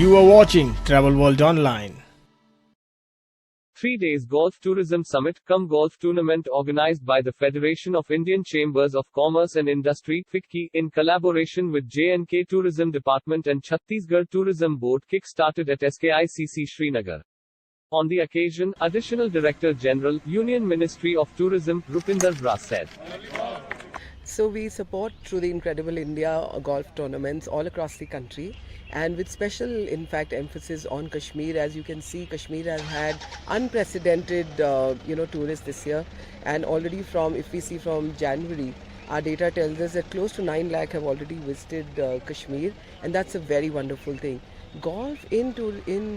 You are watching Travel World Online. 3 days Golf Tourism Summit cum Golf Tournament organized by the Federation of Indian Chambers of Commerce and Industry (FICCI) in collaboration with J&K Tourism Department and Chhattisgarh Tourism Board kick-started at SKICC Srinagar. On the occasion, Additional Director General, Union Ministry of Tourism, Rupinder Bra said. So we support through the Incredible India golf tournaments all across the country, and with special, in fact, emphasis on Kashmir. As you can see, Kashmir has had unprecedented, tourists this year, and already if we see from January, our data tells us that close to 9 lakh have already visited Kashmir, and that's a very wonderful thing. Golf in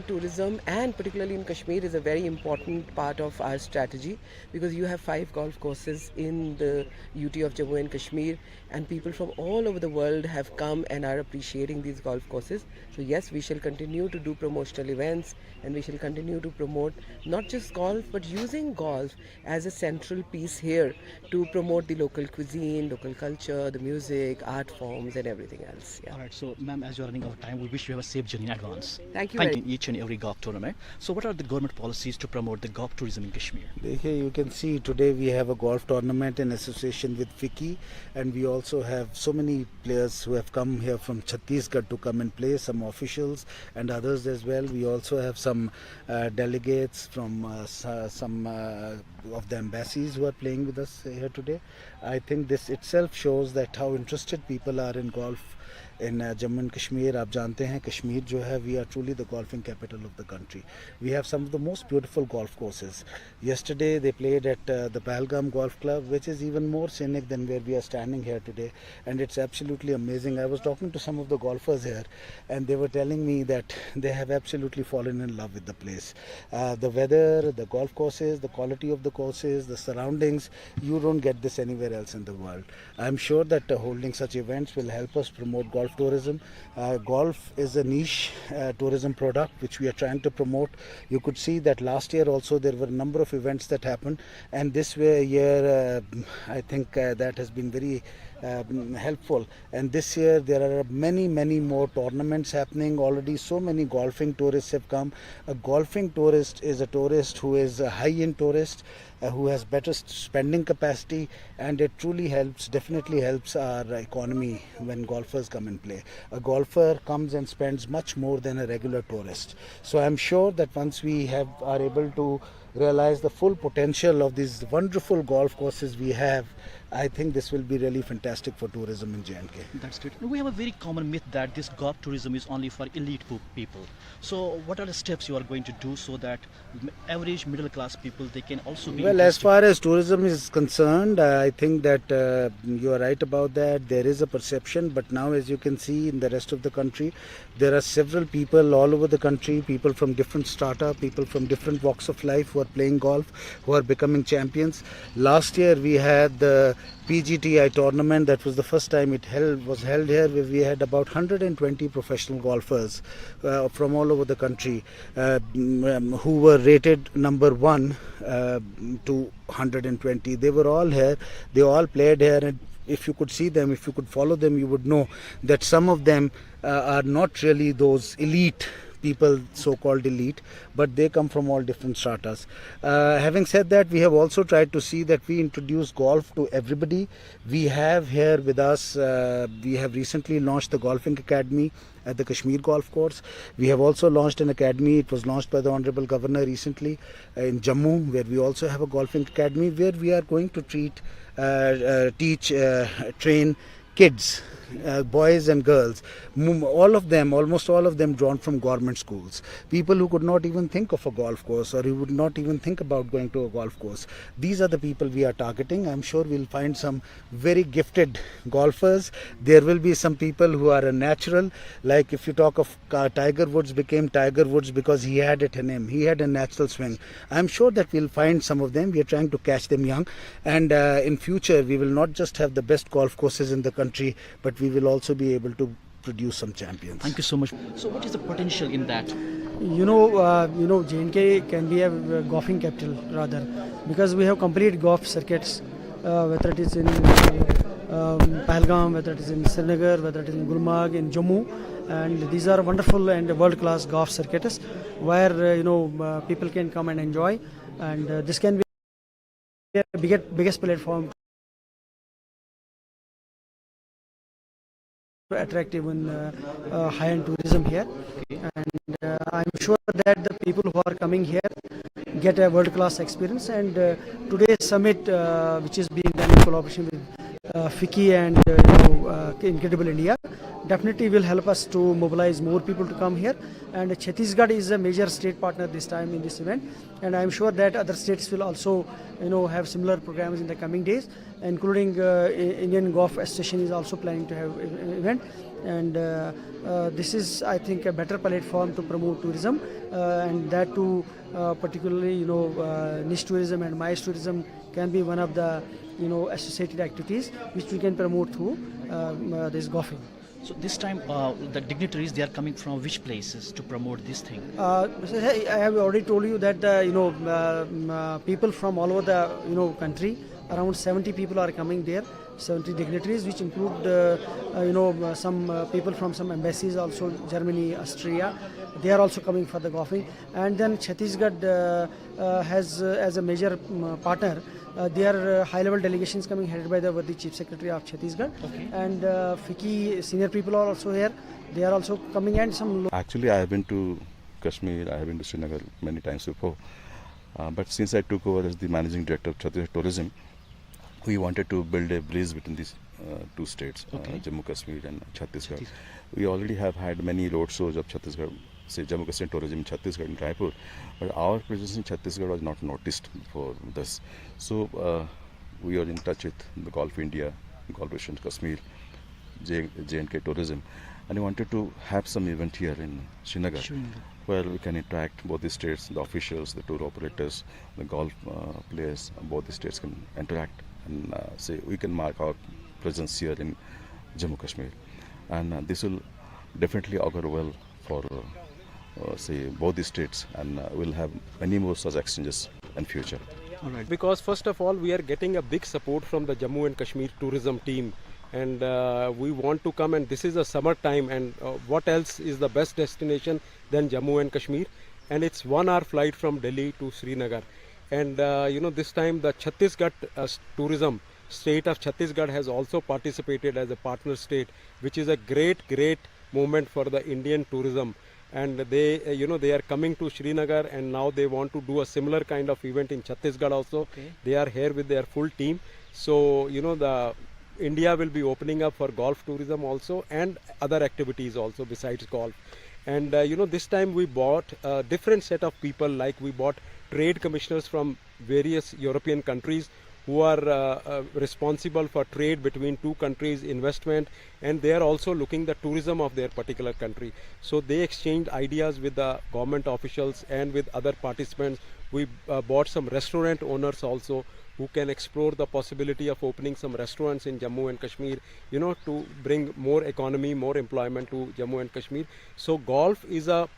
tourism, and particularly in Kashmir, is a very important part of our strategy, because you have 5 golf courses in the UT of Jammu and Kashmir, and people from all over the world have come and are appreciating these golf courses. So yes, we shall continue to do promotional events, and we shall continue to promote not just golf, but using golf as a central piece here to promote the local cuisine, local culture, the music, art forms, and everything else. Yeah. All right, so ma'am, as you're running out of time, we wish you have a safe journey in advance. Thank you. In each and every golf tournament. So what are the government policies to promote the golf tourism in Kashmir? Here you can see today we have a golf tournament in association with FICCI, and we also have so many players who have come here from Chhattisgarh to come and play, some officials and others as well. We also have some delegates from some of the embassies who are playing with us here today. I think this itself shows that how interested people are in golf in Jammu and Kashmir. आप जानते हैं कश्मीर जो है, we are truly the golfing capital of the country. We have some of the most beautiful golf courses. Yesterday they played at the Pahalgam Golf Club, which is even more scenic than where we are standing here today, and it's absolutely amazing. I was talking to some of the golfers here, and they were telling me that they have absolutely fallen in love with the place. The weather, the golf courses, the quality of the courses, the surroundings, you don't get this anywhere else in the world. I'm sure that holding such events will help us promote golf tourism. Golf is a niche tourism product which we are trying to promote. You could see that last year also there were a number of events that happened, and this year I think that has been very helpful. And this year there are many more tournaments happening already. So many golfing tourists have come. A golfing tourist is a tourist who is a high-end tourist, who has better spending capacity, and it truly definitely helps our economy when golfers come and play. A golfer comes and spends much more than a regular tourist. So I'm sure that once we are able to realize the full potential of these wonderful golf courses we have, I think this will be really fantastic for tourism in J&K. That's great. We have a very common myth that this golf tourism is only for elite people. So what are the steps you are going to do so that average middle class people, they can also be Well, as far as tourism is concerned, I think that you are right about that. There is a perception, but now as you can see in the rest of the country, there are several people all over the country, people from different strata, people from different walks of life who are playing golf, who are becoming champions. Last year we had the PGTI tournament. That was the first time it was held here, where we had about 120 professional golfers from all over the country who were rated number 1 to 120. They were all here. They all played here, and if you could see them, if you could follow them, you would know that some of them are not really those elite people, so-called elite, but they come from all different stratas. Having said that, we have also tried to see that we introduce golf to everybody. We have here with us, we have recently launched the Golfing Academy at the Kashmir Golf Course. We have also launched an academy. It was launched by the Honorable Governor recently in Jammu, where we also have a Golfing Academy where we are going to teach, train kids, boys and girls, almost all of them drawn from government schools. People who could not even think of a golf course, or who would not even think about going to a golf course. These are the people we are targeting. I'm sure we'll find some very gifted golfers. There will be some people who are a natural, like if you talk of Tiger Woods became Tiger Woods because he had it in him. He had a natural swing. I'm sure that we'll find some of them. We are trying to catch them young, and in future we will not just have the best golf courses in the country, but we will also be able to produce some champions. Thank you so much. So what is the potential in that? J&K can be a golfing capital rather, because we have complete golf circuits, whether it is in Pahalgam, whether it is in Srinagar, whether it is in Gulmarg, in Jammu, and these are wonderful and world-class golf circuits where people can come and enjoy, and this can be a biggest platform attractive in high-end tourism here, and I'm sure that the people who are coming here get a world-class experience. And today's summit, which is being done in collaboration with FICCI and Incredible India, definitely will help us to mobilize more people to come here. And Chhattisgarh is a major state partner this time in this event, and I'm sure that other states will also have similar programs in the coming days, including Indian Golf Association is also planning to have an event. And this is, I think, a better platform to promote tourism, and that too particularly niche tourism and MICE tourism can be one of the associated activities which we can promote through this golfing. So this time, the dignitaries, they are coming from which places to promote this thing? I have already told you that people from all over the country, around 70 people are coming there. 70 dignitaries, which include some people from some embassies, also Germany, Austria. They are also coming for the golfing. And then Chhattisgarh has as a major partner their high-level delegations coming headed by the Chief Secretary of Chhattisgarh. Okay. And FICCI senior people are also here. They are also coming, and some. Actually, I have been to Kashmir, I have been to Srinagar many times before. But since I took over as the managing director of Chhattisgarh Tourism, we wanted to build a bridge between these two states, Okay. Jammu Kashmir and Chhattisgarh. We already have had many road shows of Chhattisgarh, say Jammu Kashmir tourism in Chhattisgarh and Raipur, but our presence in Chhattisgarh was not noticed before this. So we are in touch with the Gulf India, Gulf Ocean Kashmir, J&K Tourism, and we wanted to have some event here in Srinagar, where we can interact both the states, the officials, the tour operators, the golf players, both the states can interact and say we can mark our presence here in Jammu Kashmir, and this will definitely augur well for say both the states, and we'll have many more such exchanges in future. All right. Because first of all, we are getting a big support from the Jammu and Kashmir tourism team, and we want to come, and this is a summer time, and what else is the best destination than Jammu and Kashmir? And it's 1 hour flight from Delhi to Srinagar. And this time the Chhattisgarh tourism state of Chhattisgarh has also participated as a partner state, which is a great moment for the Indian tourism. And they they are coming to Srinagar, and now they want to do a similar kind of event in Chhattisgarh also. Okay. They are here with their full team. So the India will be opening up for golf tourism also, and other activities also besides golf. And this time we bought a different set of people, like we bought trade commissioners from various European countries who are responsible for trade between two countries, investment, and they are also looking the tourism of their particular country. So they exchanged ideas with the government officials and with other participants. We bought some restaurant owners also who can explore the possibility of opening some restaurants in Jammu and Kashmir, to bring more economy, more employment to Jammu and Kashmir. So golf is a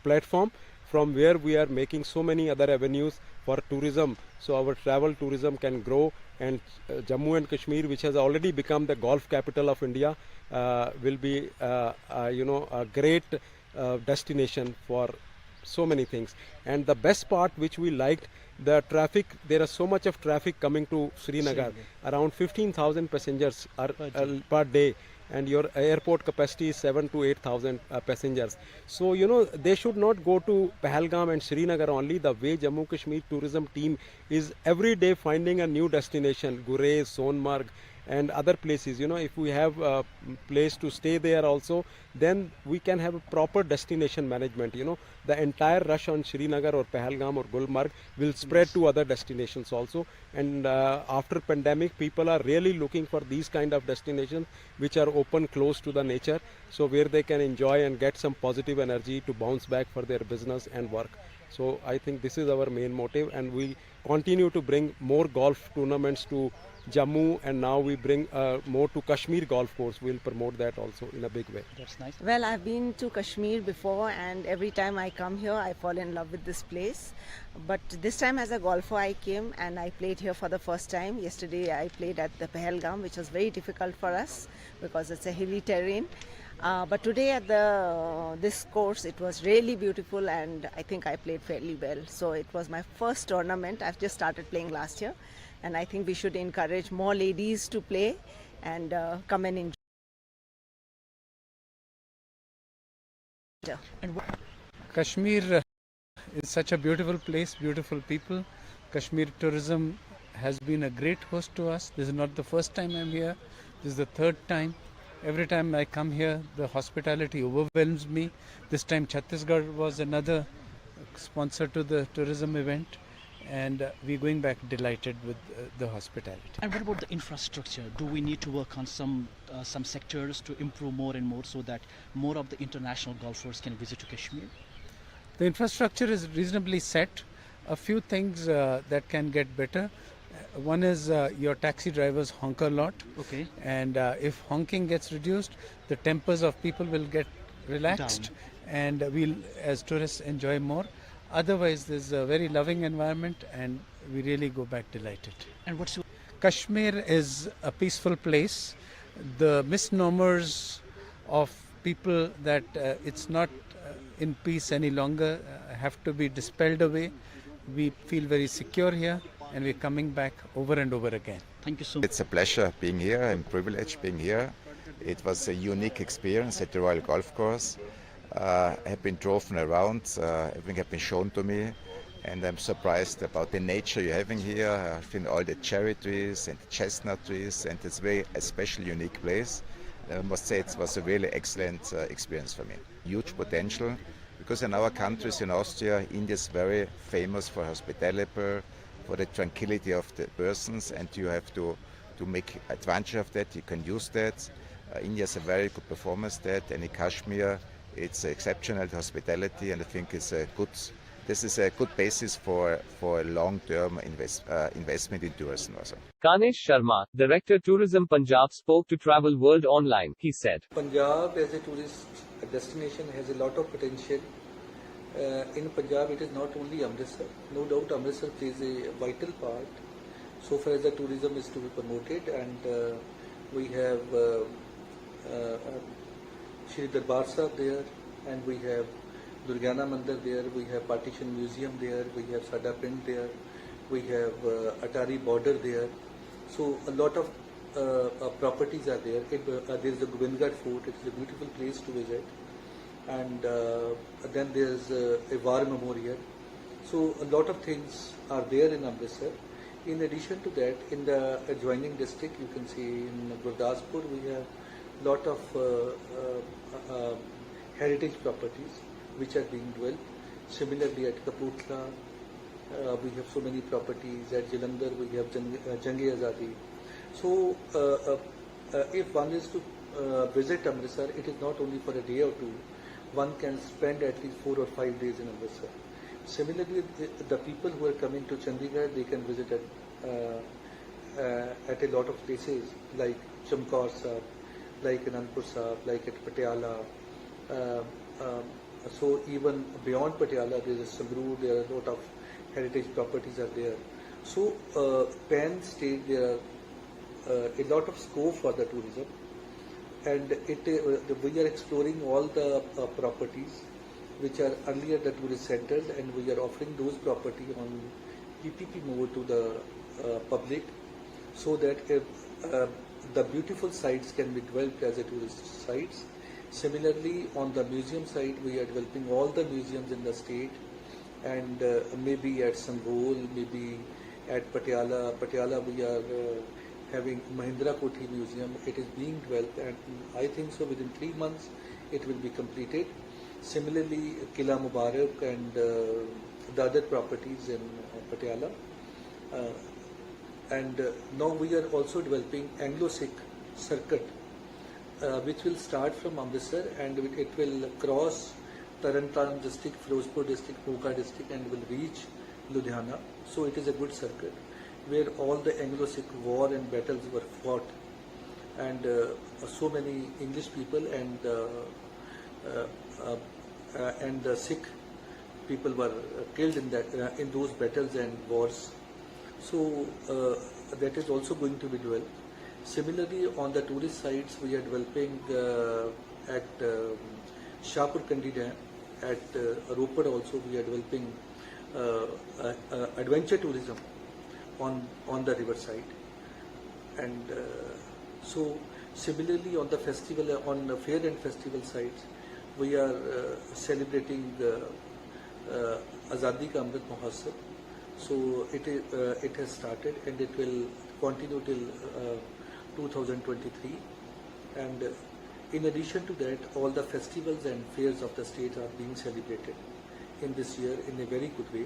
platform from where we are making so many other avenues for tourism, so our travel tourism can grow, and Jammu and Kashmir, which has already become the golf capital of India, will be a great destination for so many things. And the best part which we liked, the traffic, there is so much of traffic coming to Srinagar, around 15,000 passengers are per day, and your airport capacity is 7,000 to 8,000 passengers. So they should not go to Pahalgam and Srinagar only. The way Jammu Kashmir tourism team is every day finding a new destination, Gurez, Sonmarg and other places. If we have a place to stay there also, then we can have a proper destination management. The entire rush on Srinagar or Pahalgam or Gulmarg will spread to other destinations also. And after pandemic, people are really looking for these kind of destinations which are open close to the nature, so where they can enjoy and get some positive energy to bounce back for their business and work. So I think this is our main motive, and we continue to bring more golf tournaments to Jammu, and now we bring more to Kashmir golf course. We'll promote that also in a big way. That's nice. Well, I've been to Kashmir before, and every time I come here, I fall in love with this place. But this time, as a golfer, I came and I played here for the first time. Yesterday, I played at the Pahalgam, which was very difficult for us because it's a hilly terrain. But today at this course, it was really beautiful, and I think I played fairly well. So it was my first tournament. I've just started playing last year, and I think we should encourage more ladies to play and come and enjoy. Kashmir is such a beautiful place, beautiful people. Kashmir tourism has been a great host to us. This is not the first time I'm here. This is the third time. Every time I come here, the hospitality overwhelms me. This time Chhattisgarh was another sponsor to the tourism event, and we're going back delighted with the hospitality. And what about the infrastructure? Do we need to work on some sectors to improve more and more so that more of the international golfers can visit to Kashmir? The infrastructure is reasonably set. A few things that can get better. One is your taxi drivers honk a lot. Okay. And if honking gets reduced, the tempers of people will get relaxed, and we'll, as tourists, enjoy more. Otherwise, there's a very loving environment, and we really go back delighted. And what's your... Kashmir is a peaceful place. The misnomers of people that it's not in peace any longer have to be dispelled away. We feel very secure here, and we're coming back over and over again. Thank you so much. It's a pleasure being here. I'm privileged being here. It was a unique experience at the Royal Golf Course. I have been driven around, everything has been shown to me, and I'm surprised about the nature you're having here. I've seen all the cherry trees and the chestnut trees, and it's a special, unique place. I must say it was a really excellent experience for me. Huge potential, because in our countries, in Austria, India is very famous for hospitality, for the tranquility of the persons, and you have to make advantage of that. You can use that. India is a very good performance that, and in Kashmir it's exceptional hospitality, and I think this is a good basis for long-term investment in tourism also. Kanesh Sharma, Director Tourism Punjab, spoke to Travel World Online. He said, Punjab as a tourist destination has a lot of potential. In Punjab, it is not only Amritsar. No doubt Amritsar plays a vital part so far as the tourism is to be promoted, and we have Shri Darbar Sahib there, and we have Durgana Mandir there, we have Partition Museum there, we have Sada Pind there, we have Atari border there. So a lot of properties are there. There is the Govindgarh Fort. It is a beautiful place to visit, and then there is a war memorial. So a lot of things are there in Amritsar. In addition to that, in the adjoining district, you can see in Gurdaspur we have lot of heritage properties which are being developed. Similarly, at Kapurthala, we have so many properties. At Jalandhar, we have Jangi-Azadi. So, if one is to visit Amritsar, it is not only for a day or two. One can spend at least 4 or 5 days in Amritsar. Similarly, the people who are coming to Chandigarh, they can visit at a lot of places like Chamkaur Sahib, like Anandpur Sahib, like at Patiala. So even beyond Patiala, there is Sangrur, there are a lot of heritage properties are there. So Penn State, there are a lot of scope for the tourism, and we are exploring all the properties which are earlier the tourist centers, and we are offering those property on PPP mode to the public, so that the beautiful sites can be developed as a tourist sites. Similarly, on the museum side, we are developing all the museums in the state, and maybe at Sangol, maybe at Patiala. Patiala, we are having Mahindra Kothi Museum. It is being developed, and I think so within 3 months it will be completed. Similarly, Kila Mubarak and the other properties in Patiala. And now we are also developing Anglo-Sikh circuit, which will start from Amritsar, and it will cross Tarantaran district, Firozpur district, Moga district, and will reach Ludhiana. So it is a good circuit where all the Anglo-Sikh war and battles were fought, and so many English people and Sikh people were killed in those battles and wars. So that is also going to be developed. Similarly, on the tourist sites, we are developing at Shahpur Kandi Dam, at Ropar also we are developing adventure tourism on the river side. And so similarly on the festival, on the fair and festival sites, we are celebrating Azadi Ka Amrit Mahotsav. So it has started and it will continue till 2023. And in addition to that, all the festivals and fairs of the state are being celebrated in this year in a very good way.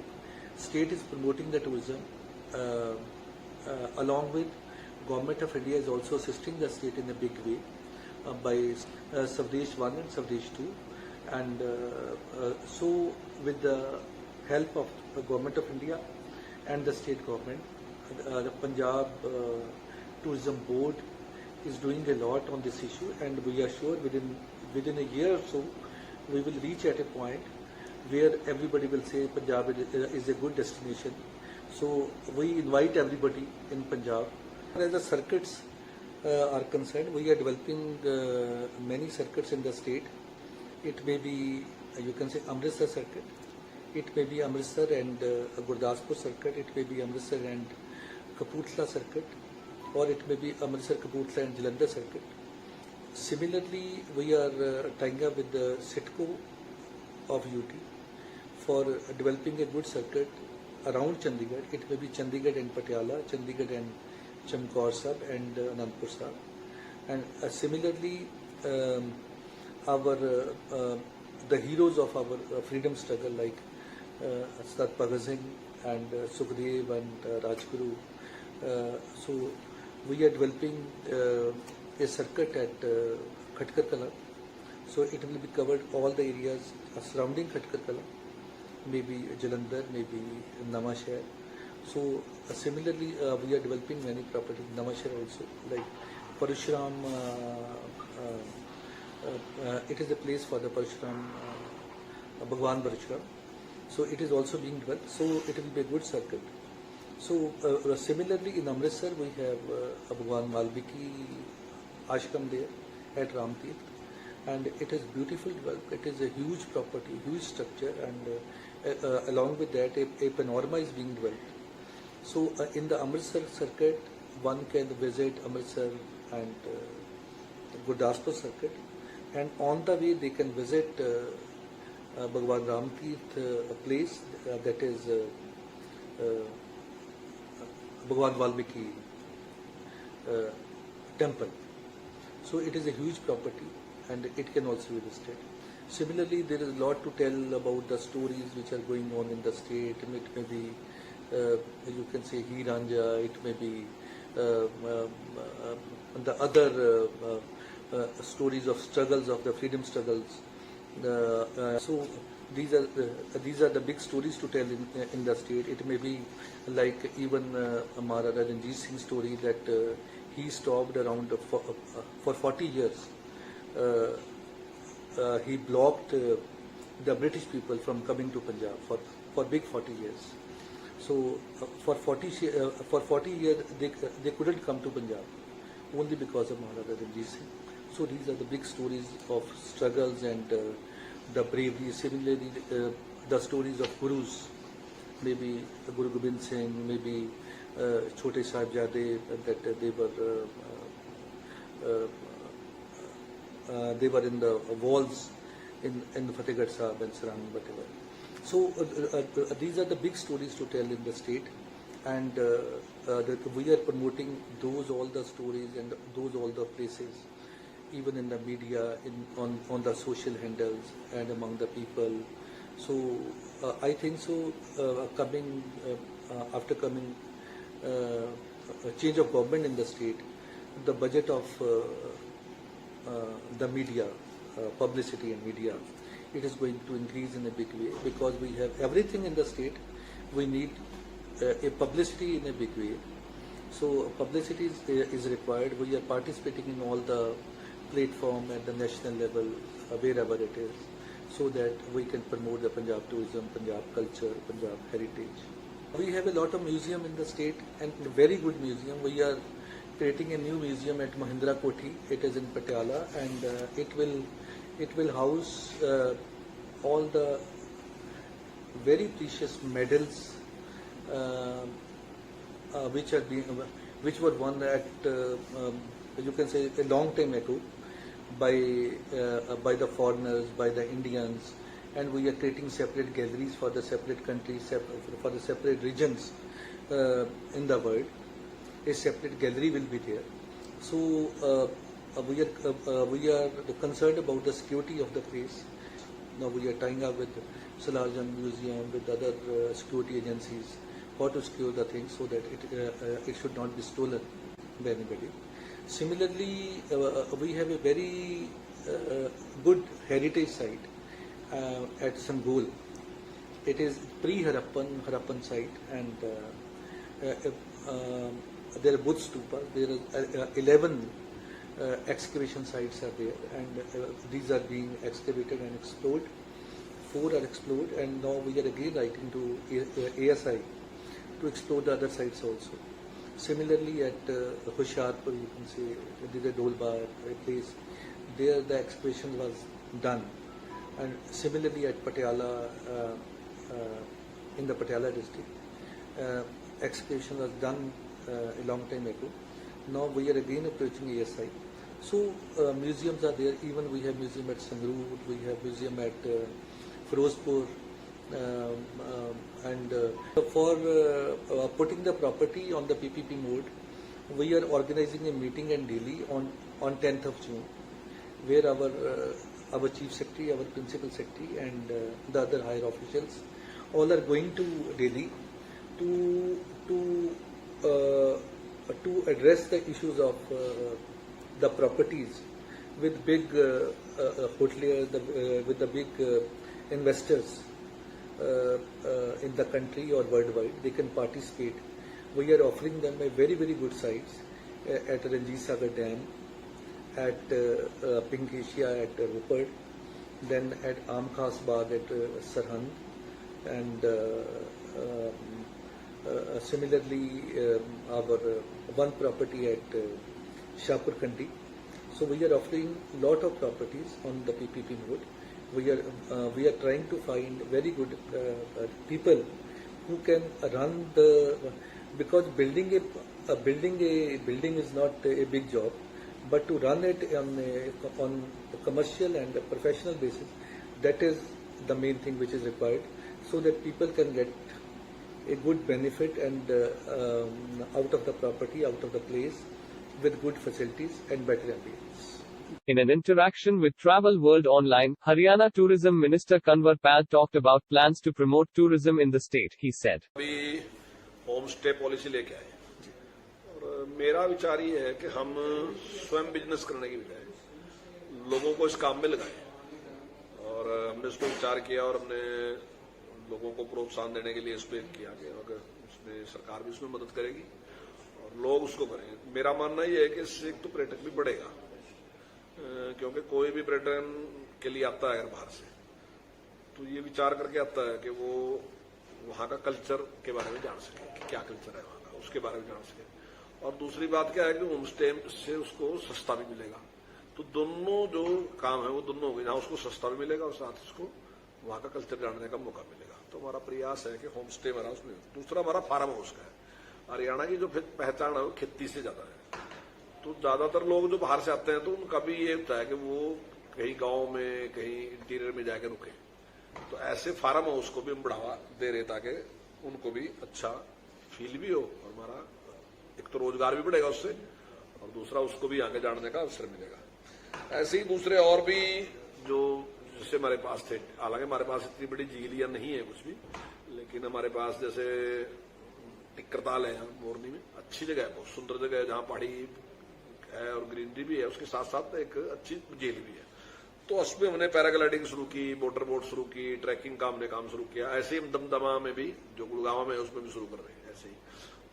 State is promoting the tourism along with Government of India is also assisting the state in a big way by Savdesh 1 and Savdesh 2. And so with the help of the Government of India and the state government, the Punjab Tourism Board is doing a lot on this issue, and we are sure within a year or so we will reach at a point where everybody will say Punjab is a good destination. So we invite everybody in Punjab. As the circuits are concerned, we are developing many circuits in the state. It may be, you can say, Amritsar circuit. It may be Amritsar and Gurdaspur circuit. It may be Amritsar and Kapurthala circuit, or it may be Amritsar, Kapurthala and Jalandhar circuit. Similarly, we are tying up with the SITCO of UT for developing a good circuit around Chandigarh. It may be Chandigarh and Patiala, Chandigarh and Chamkaur Sahib and Anandpur Sahib. And similarly, the heroes of our freedom struggle like Sardar Bhagat Singh and Sukhdev and Rajguru. So we are developing a circuit at Khatkar Kala. So it will be covered all the areas surrounding Khatkar Kala, maybe Jalandhar, maybe Namashahar. So similarly, we are developing many properties, Namashahar also, like Parashuram. It is a place for the Parashuram, Bhagwan Parashuram. So it is also being developed. So it will be a good circuit. So similarly, in Amritsar we have Bhagwan Valmiki Ashram there at Ramtirth, and it is beautiful developed. It is a huge property, huge structure, and along with that a panorama is being developed. So in the Amritsar circuit, one can visit Amritsar and Gurdaspur circuit, and on the way they can visit Bhagwan Ramtirth place, that is Bhagwan Valmiki temple. So it is a huge property and it can also be visited. Similarly, there is a lot to tell about the stories which are going on in the state. It may be, you can say, Hiranja, it may be the other stories of struggles, of the freedom struggles. So these are the big stories to tell in the state. It may be like even Maharaja Ranjit Singh's story that he stopped around for 40 years. He blocked the British people from coming to Punjab for big 40 years. So for 40 years they couldn't come to Punjab only because of Maharaja Ranjit Singh. So these are the big stories of struggles and the bravery. Similarly, the stories of gurus, maybe Guru Gobind Singh, maybe Chote Sahibzade, that they were in the walls in Fatehgarh Sahib and surrounding whatever. So these are the big stories to tell in the state, and we are promoting all the stories and all the places, even in the media, on the social handles and among the people. So I think so. After coming a change of government in the state, the budget of the media, publicity and media, it is going to increase in a big way, because we have everything in the state, we need a publicity in a big way. So publicity is required. We are participating in all the platform at the national level, wherever it is, so that we can promote the Punjab tourism, Punjab culture, Punjab heritage. We have a lot of museum in the state and very good museum. We are creating a new museum at Mahindra Koti. It is in Patiala, and it will house all the very precious medals which were won at you can say a long time ago by the foreigners, by the Indians, and we are creating separate galleries for the separate countries, for the separate regions in the world. A separate gallery will be there. So we are concerned about the security of the place. Now we are tying up with Salarjung Museum, with other security agencies, how to secure the things so that it should not be stolen by anybody. Similarly, we have a very good heritage site at Sangol. It is pre-Harappan site, and there are Buddha stupas. There are 11 excavation sites are there, and these are being excavated and explored. 4 are explored, and now we are again writing to ASI to explore the other sites also. Similarly, at Hoshiarpur, you can say, there is a Dolbar, a place, there the excavation was done. And similarly at Patiala, in the Patiala district, excavation was done a long time ago. Now we are again approaching ASI. So museums are there. Even we have museum at Sangrur, we have museum at Firozpur, and for putting the property on the PPP mode, we are organizing a meeting in Delhi on 10th of June, where our chief secretary, our principal secretary, and the other higher officials all are going to Delhi to address the issues of the properties with big hoteliers, with the big investors in the country or worldwide. They can participate. We are offering them a very, very good sites at Ranjit Sagar Dam, at Pink Asia at Rupert, then at Aam Khas Bagh at Sarhand, and similarly our one property at Shahpur Kandi. So we are offering lot of properties on the PPP mode. We are trying to find very good people who can run because building a building is not a big job, but to run it on a commercial and a professional basis, that is the main thing which is required, so that people can get a good benefit and out of the property, out of the place, with good facilities and better ambience. In an interaction with Travel World Online, Haryana Tourism Minister Kanwar Pal talked about plans to promote tourism in the state. He said, अभी home stay policy लेके आए और मेरा विचार ये है कि हम स्वयं बिजनेस करने की बजाय लोगों को इस काम में लगाएं, और हमने इसको विचार किया और हमने लोगों को प्रोत्साहन देने के लिए इस पर किया कि अगर उसमें सरकार भी उसमें मदद करेगी और लोग उसको करेंगे। मेरा मानना ये है कि इससे एक तो पर्यटक भी बढ़ेगा, क्योंकि कोई भी पर्यटन के लिए आता है अगर बाहर से, तो ये विचार करके आता है कि वो वहाँ का कल्चर के बारे में जान सके कि क्या कल्चर है वहाँ का, उसके बारे में जान सके। और दूसरी बात क्या है कि होम स्टे से उसको सस्ता भी मिलेगा। तो दोनों जो काम है वो दोनों हो गए, जहाँ उसको सस्ता भी मिलेगा और साथ उसको वहाँ का कल्चर जानने का मौका मिलेगा। तो हमारा प्रयास है कि होम स्टे हमारा उसमें। दूसरा हमारा फार्म हाउस का है। हरियाणा की जो पहचान है वो खेती से ज्यादा है, तो ज्यादातर लोग जो बाहर से आते हैं तो उनका भी ये होता है कि वो कहीं गांव में, कहीं इंटीरियर में जाके रुके। तो ऐसे फार्म हाउस को भी हम बढ़ावा दे रहे ताकि उनको भी अच्छा फील भी हो और हमारा एक तो रोजगार भी बढ़ेगा उससे, और दूसरा उसको भी आगे जानने का अवसर मिलेगा। ऐसे ही दूसरे और भी जो जैसे हमारे पास थे, हालांकि हमारे पास इतनी बड़ी झीलियां नहीं है कुछ भी, लेकिन हमारे पास जैसे टिक्करताल है यहाँ मोरनी में, अच्छी जगह है, बहुत सुंदर जगह है जहाँ पहाड़ी है और ग्रीनरी भी है, उसके साथ साथ एक अच्छी झील भी है। तो उसमें हमने पैराग्लाइडिंग शुरू की, मोटर बोट शुरू की, ट्रैकिंग का हमने काम शुरू किया। ऐसे ही दमदमा में भी, जो गुड़गांव में है, उसमें भी शुरू कर रहे हैं ऐसे ही।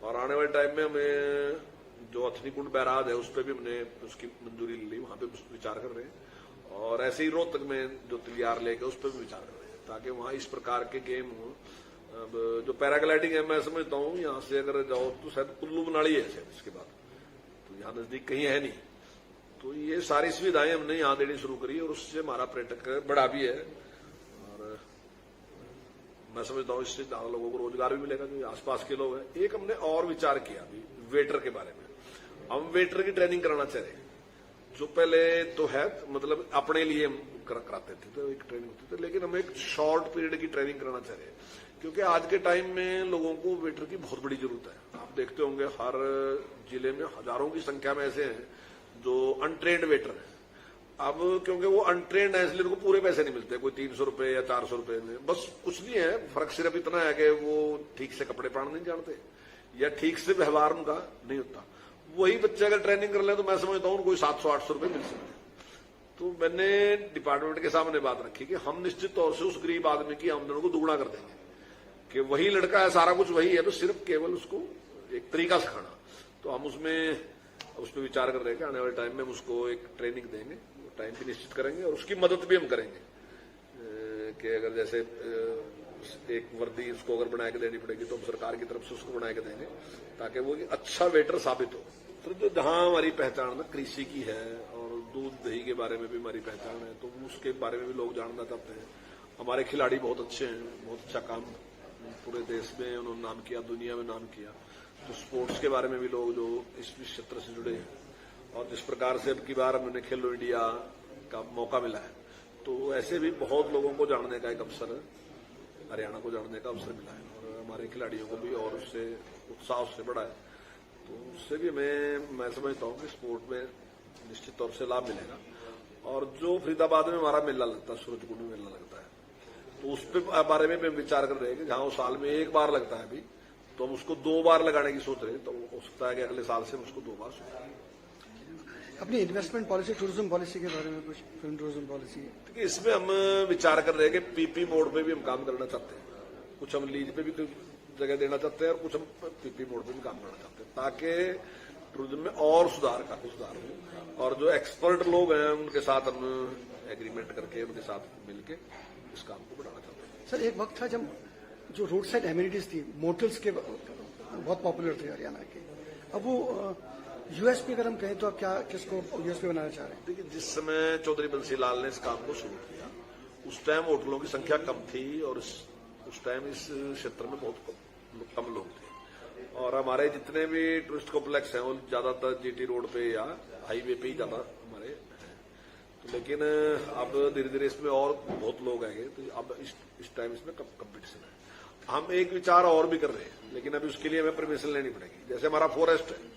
और आने वाले टाइम में हमें जो अथनीकुंड बैराज है उस पर भी हमने उसकी मंजूरी ले ली, वहां पे विचार कर रहे हैं। और ऐसे ही रोहतक में जो तिलियार लेक है उस पर भी विचार कर रहे हैं, ताकि वहां इस प्रकार के गेम हो। अब जो पैराग्लाइडिंग है, मैं समझता हूँ यहाँ से अगर जाओ तो शायद कुल्लू मनाली है शायद, इसके बाद तो यहाँ नजदीक कहीं है नहीं। तो ये सारी सुविधाएं हमने यहाँ देनी शुरू करी और उससे हमारा पर्यटक बढ़ा भी है। और मैं समझता हूँ इससे ज्यादा लोगों को रोजगार भी मिलेगा, जो आसपास के लोग हैं। एक हमने और विचार किया अभी वेटर के बारे में। हम वेटर की ट्रेनिंग कराना चाह रहे हैं, जो पहले तो है मतलब अपने लिए हम कराते थे, तो एक ट्रेनिंग होती थी, लेकिन हम एक शॉर्ट पीरियड की ट्रेनिंग कराना चाह रहे हैं, क्योंकि आज के टाइम में लोगों को वेटर की बहुत बड़ी जरूरत है। आप देखते होंगे हर जिले में हजारों की संख्या में ऐसे हैं जो अनट्रेंड वेटर है। अब क्योंकि वो अनट्रेंड है इसलिए उनको पूरे पैसे नहीं मिलते, कोई 300 रुपए या 400 रुपए में, बस कुछ नहीं है, फर्क सिर्फ इतना है कि वो ठीक से कपड़े पहनना नहीं जानते या ठीक से व्यवहार उनका नहीं होता। वही बच्चे अगर ट्रेनिंग कर ले तो मैं समझता हूँ उनको 700-800 रुपए मिल सकते हैं। तो मैंने डिपार्टमेंट के सामने बात रखी कि हम निश्चित तौर से उस गरीब आदमी की आमदनी को दुगुना कर देंगे, कि वही लड़का है, सारा कुछ वही है, तो सिर्फ केवल उसको एक तरीका सिखाना। तो हम उस पर विचार कर रहे हैं कि आने वाले टाइम में हम उसको एक ट्रेनिंग देंगे, टाइम भी निश्चित करेंगे और उसकी मदद भी हम करेंगे कि अगर जैसे एक वर्दी उसको अगर बना के देनी पड़ेगी तो हम सरकार की तरफ से उसको बना के देंगे, ताकि वो अच्छा वेटर साबित हो। तो जो जहां हमारी पहचान ना कृषि की है और दूध दही के बारे में भी हमारी पहचान है, तो उसके बारे में भी लोग जानना चाहते हैं। हमारे खिलाड़ी बहुत अच्छे हैं, बहुत अच्छा काम पूरे देश में उन्होंने नाम किया, दुनिया में नाम किया। तो स्पोर्ट्स के बारे में भी लोग जो इस क्षेत्र से जुड़े हैं, और जिस प्रकार से अब की बार हमने खेलो इंडिया का मौका मिला है, तो ऐसे भी बहुत लोगों को जानने का एक अवसर, हरियाणा को जानने का अवसर मिला है, और हमारे खिलाड़ियों को भी और उससे उत्साह उससे बढ़ा है। तो उससे भी मैं समझता हूँ कि स्पोर्ट में निश्चित तौर से लाभ मिलेगा। और जो फरीदाबाद में हमारा मेला लगता है, सूरजकुंड में मेला लगता है, तो उस पर बारे में भी हम विचार कर रहे हैं कि जहां वो साल में एक बार लगता है अभी, तो हम उसको 2 बार लगाने की सोच रहे हैं। तो हो सकता है कि अगले साल से हम उसको 2 बार सोचें। अपनी इन्वेस्टमेंट पॉलिसी, टूरिज्म पॉलिसी के बारे में कुछ, फिल्म टूरिज्म पॉलिसी? देखिए, इसमें हम विचार कर रहे हैं कि पीपी मोड पे भी हम काम करना चाहते हैं, कुछ हम लीज पे भी जगह देना चाहते हैं और कुछ हम पीपी मोड पे भी काम करना चाहते हैं, ताकि टूरिज्म में और काफी सुधार हो। और जो एक्सपर्ट लोग हैं उनके साथ हम एग्रीमेंट करके उनके साथ मिलके इस काम को बढ़ाना चाहते हैं। सर, एक वक्त था जब जो रोड साइड एमिनिटीज थी, मोटल्स के बहुत पॉपुलर थे हरियाणा के, अब वो यूएसपी अगर हम कहें तो आप किसको यूएसपी बनाना चाह रहे हैं? देखिए, जिस समय चौधरी बंसी लाल ने इस काम को शुरू किया उस टाइम होटलों की संख्या कम थी और उस टाइम इस क्षेत्र में बहुत कम लोग थे, और हमारे जितने भी टूरिस्ट कॉम्प्लेक्स हैं वो ज्यादातर जीटी रोड पे या हाईवे पे ही ज्यादा हमारे हैं। तो लेकिन अब धीरे धीरे इसमें और बहुत लोग आएंगे, तो अब इस टाइम इसमें कंपटीशन है। हम एक विचार और भी कर रहे हैं, लेकिन अभी उसके लिए हमें परमिशन लेनी पड़ेगी। जैसे हमारा फॉरेस्ट है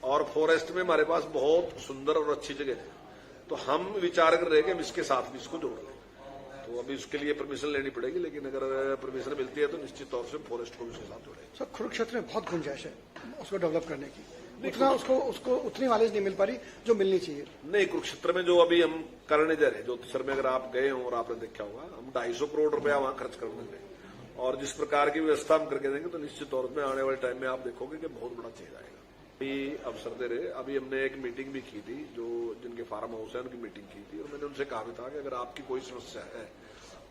और फॉरेस्ट में हमारे पास बहुत सुंदर और अच्छी जगह है, तो हम विचार कर रहे हैं कि हम इसके साथ भी इसको जोड़ लें। तो अभी उसके लिए परमिशन लेनी पड़ेगी, लेकिन अगर परमिशन मिलती है तो निश्चित तौर से फॉरेस्ट को भी उसके साथ जोड़ेंगे। सर, कुरुक्षेत्र में बहुत गुंजाइश है उसको डेवलप करने की, उतना उसको उतनी नॉलेज नहीं मिल पा रही जो मिलनी चाहिए। नहीं, कुरुक्षेत्र में जो अभी हम करने जा रहे हैं, ज्योतिसर में अगर आप गए हो और आपने देखा होगा, हम 250 करोड़ रुपया वहां खर्च कर देंगे, और जिस प्रकार की व्यवस्था हम करके देंगे तो निश्चित तौर पर आने वाले टाइम में आप देखोगे कि बहुत बड़ा चेंज आएगा। अवसर दे रहे, अभी हमने एक मीटिंग भी की थी, जो जिनके फार्म हाउस है उनकी मीटिंग की थी, और मैंने उनसे कहा भी था कि अगर आपकी कोई समस्या है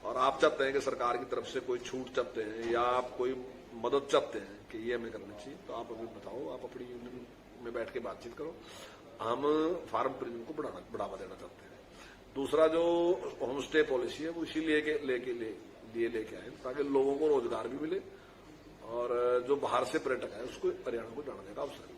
और आप चाहते हैं कि सरकार की तरफ से कोई छूट चाहते हैं या आप कोई मदद चाहते हैं कि ये हमें करनी चाहिए, तो आप अभी बताओ, आप अपनी यूनियन में बैठ के बातचीत करो। हम फार्म टूरिज्म को बढ़ावा देना चाहते हैं। दूसरा जो होम स्टे पॉलिसी है वो इसीलिए लेके आए ताकि लोगों को रोजगार भी मिले और जो बाहर से पर्यटक है उसको हरियाणा को जानने का अवसर